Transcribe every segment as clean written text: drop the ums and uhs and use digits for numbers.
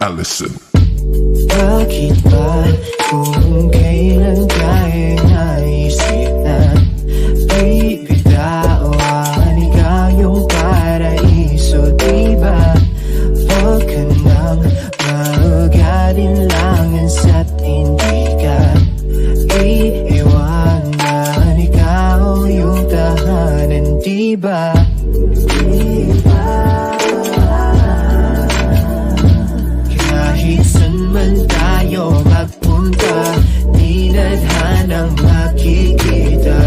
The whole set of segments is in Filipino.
Allison. Bakit ba kung kailan tayo naisip na bibitawan ikaw yung paraiso, diba? Huwag ka nang mag-alinlangan sa't hindi ka iiwanan, ikaw yung tahanan, diba? Kahit saan man tayo magpunta, di nadhanang makikita.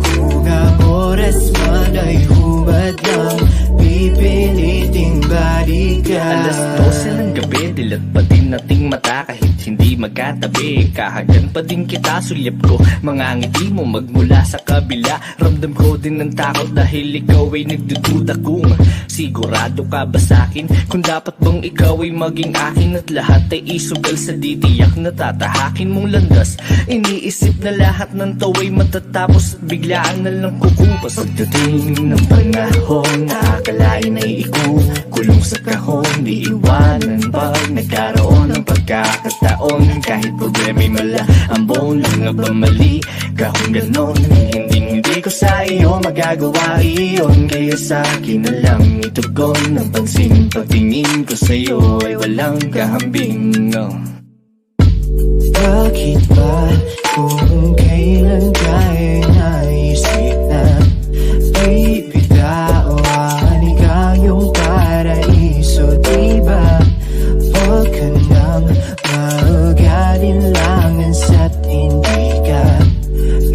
Kung ang oras man ay humadlang, pipiliting balikan. Alas 12 ng gabi, dilat pa din nating mata kahit hindi magkatabi. Kahagan pa din kita, sulyap ko mga ngiti mo magmula sa kabila. Ramdam ko din ng takot dahil ikaw ay nagdududa kung sigurado ka ba sa'kin, kung dapat bang ikaw ay maging akin at lahat ay isugal sa ditiyak na tatahakin mong landas. Iniisip na lahat ng taway matatapos at biglaan na lang kukupas. Pagdating ng panahon, nakakalain ay ikukulong sa kahon, di iwanan pag nagkaroon ng pagkakataon. Kahit problema'y mala, ang buong lang na ba mali ka kung ganon, hindi ko sa iyo magagawa iyon. Kaya sa'kin na lang itugon ang pansin, pagtingin ko sa'yo ay walang kahambing, no. Bakit ba kung kailan tayo naisip na bibitawan ikaw yung paraiso, diba? Huwag ka nang mag-alinlangan sa't hindi ka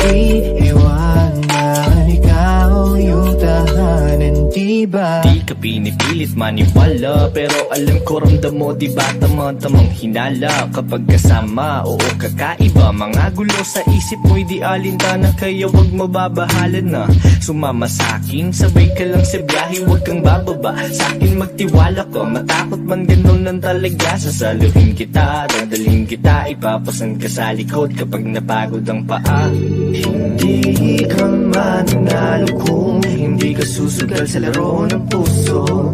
iiwanan, ikaw yung tahanan, diba? Di ka pinipilit maniwala, pero alam ko ramdam mo, diba tamang hinala kapag kasama, oo kakaiba. Mga gulo sa isip mo'y di alintana, kaya wag mababahalan na sumama sa'kin. Sabay ka lang sa biyahe, wag kang bababa sa'kin, magtiwala ka. Matakot man ganun lang talaga, sasaluhin kita, dadalhin kita, ipapasan ka sa likod kapag napagod ang paa. Hindi ka mananalo kung hindi ka susugal sa laro ng puso,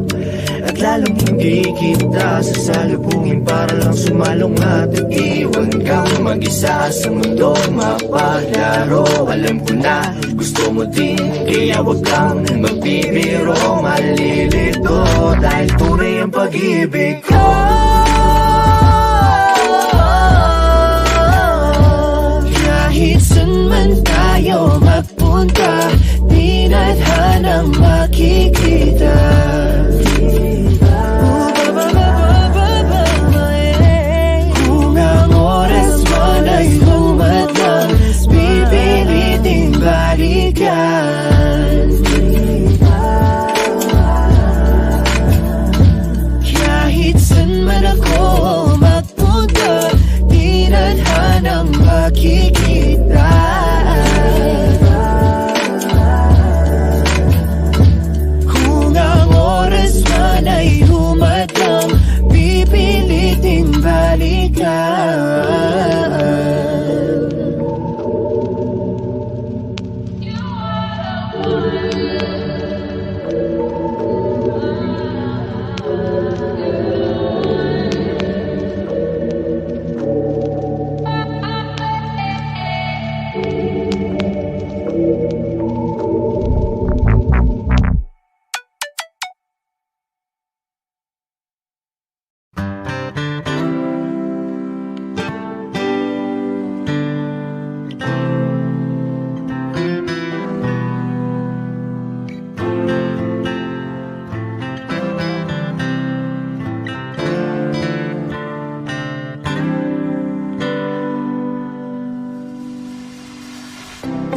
at lalong hindi kita sasalubungin para lang sumalong at iwan kang mag-isa sa mundong mapaglaro. Alam ko na gusto mo din, kaya wag kang magbibiro, malilito dahil tunay ang pag-ibig ko. Kahit saan man tayo magpunta, di nadhanang makikita. Kung ang oras man ay humadlang, pipiliting balikan. Kahit saan man ako magpunta, di nadhanang makikita. Kung ang oras man ay humadlang, pipiliting balikan.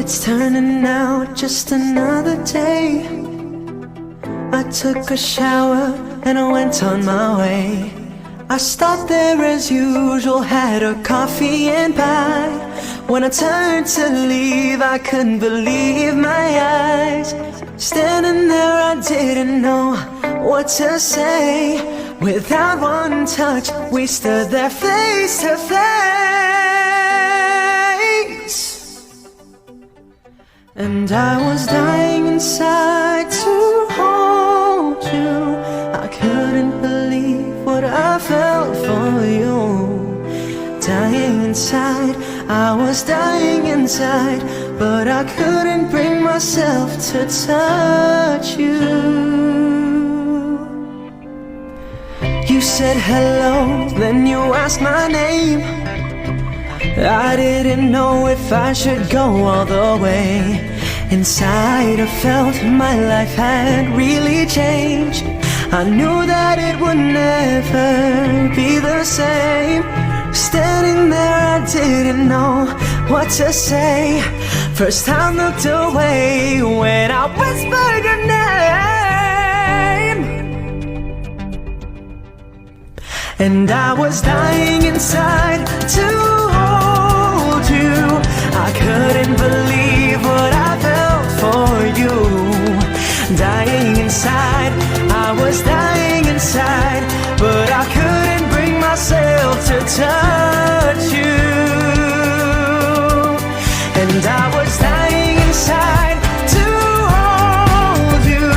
It's turning out just another day. I took a shower and I went on my way. I stopped there as usual, had a coffee and pie. When I turned to leave, I couldn't believe my eyes. Standing there, I didn't know what to say. Without one touch, we stood there face to face. And I was dying inside to hold I felt for you. Dying inside, I was dying inside, but I couldn't bring myself to touch you. You said hello, then you asked my name. I didn't know if I should go all the way. Inside I felt my life had really changed. I knew that it would never be the same. Standing there I didn't know what to say. First I looked away when I whispered your name. And I was dying inside to hold you. I couldn't believe what I felt for you. Dying inside, I was dying inside, but I couldn't bring myself to touch you. And I was dying inside to hold you.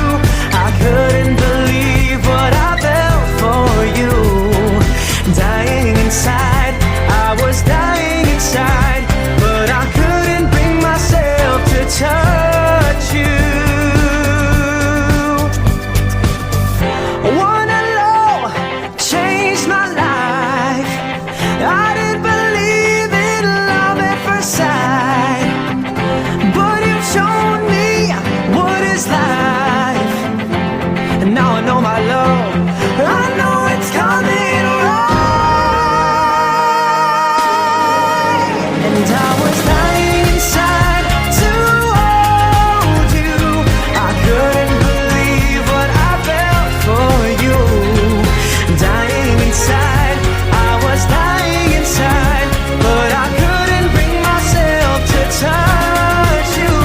I couldn't believe what I felt for you. Dying inside, I was dying inside, but I couldn't bring myself to touch you. Wanna love changed my life. I didn't believe in love at first sight, but you've shown me what is life. And now I know my love, I know it's coming right. And I was dying inside to hold you. I couldn't believe what I felt for you. Dying inside, I was dying inside, but I couldn't bring myself to touch you.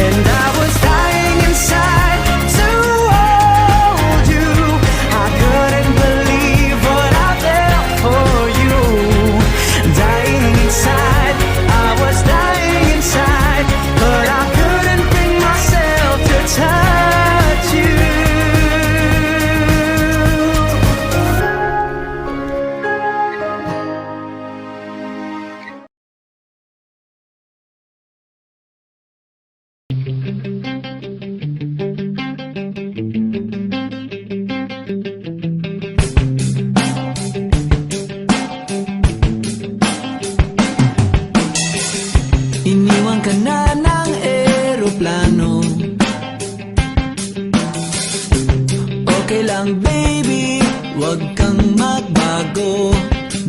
And I was dying inside to hold you. I couldn't believe what I felt for you. Dying inside, I was dying inside, but I couldn't bring myself to touch you. Iniwan ka na ng eroplano. Okay lang baby, wag kang magbago.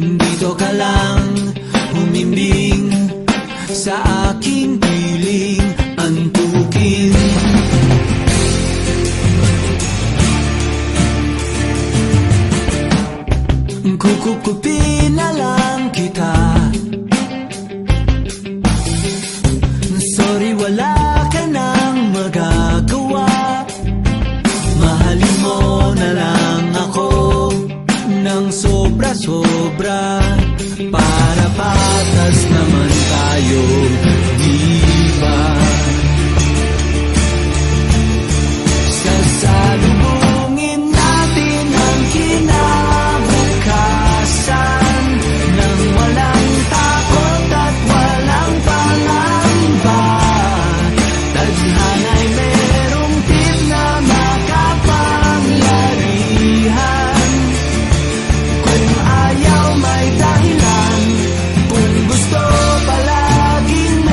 Dito ka lang humimbing sa aking piling antukin. Kukupin na lang kita. Sorry, wala ka nang magagawa. Mahalin mo na lang ako ng sobra-sobra, para patas naman tayo, di ba? Sasalubungin natin ang kinabukasan nang walang takot at walang pangamba. Tadhana'y merong tip na makapangyarihan. Kung ayaw may dahilan, kung gusto palaging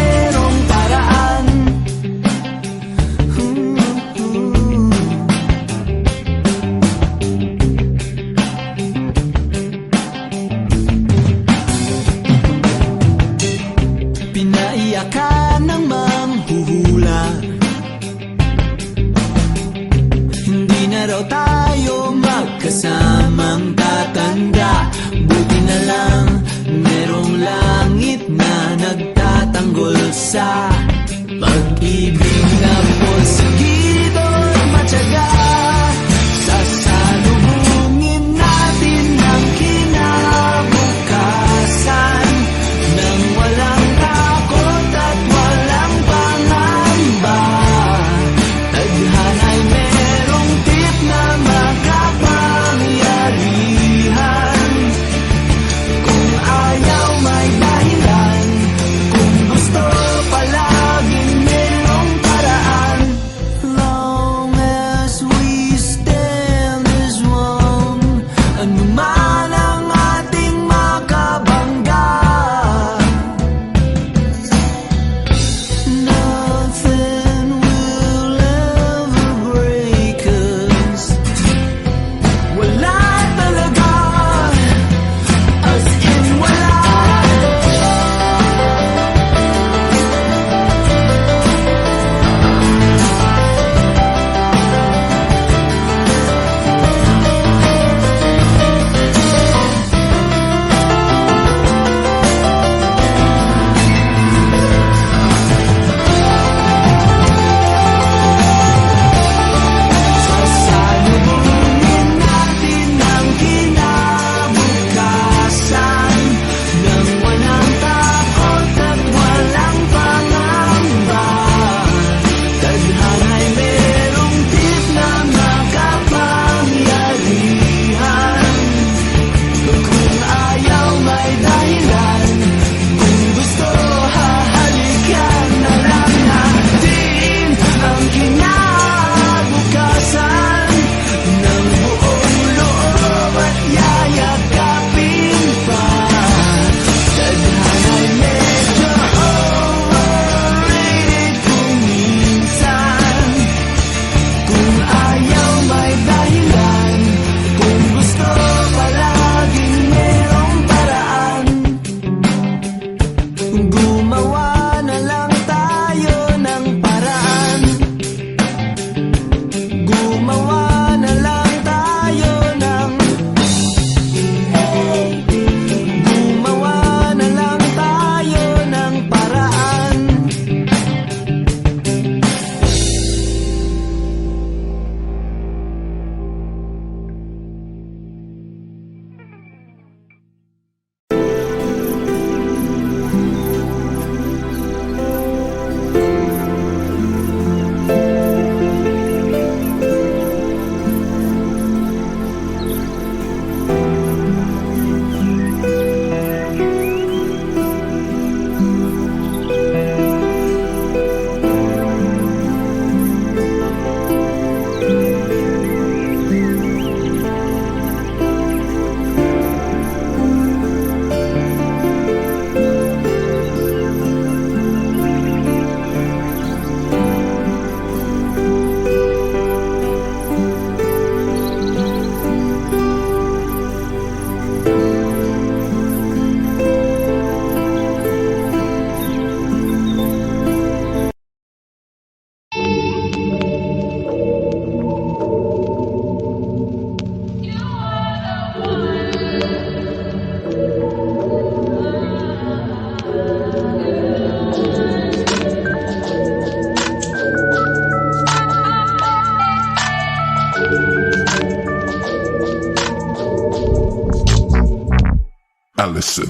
Allison.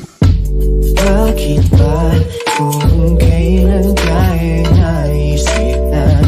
Bakit ba kung kailan tayo naisip na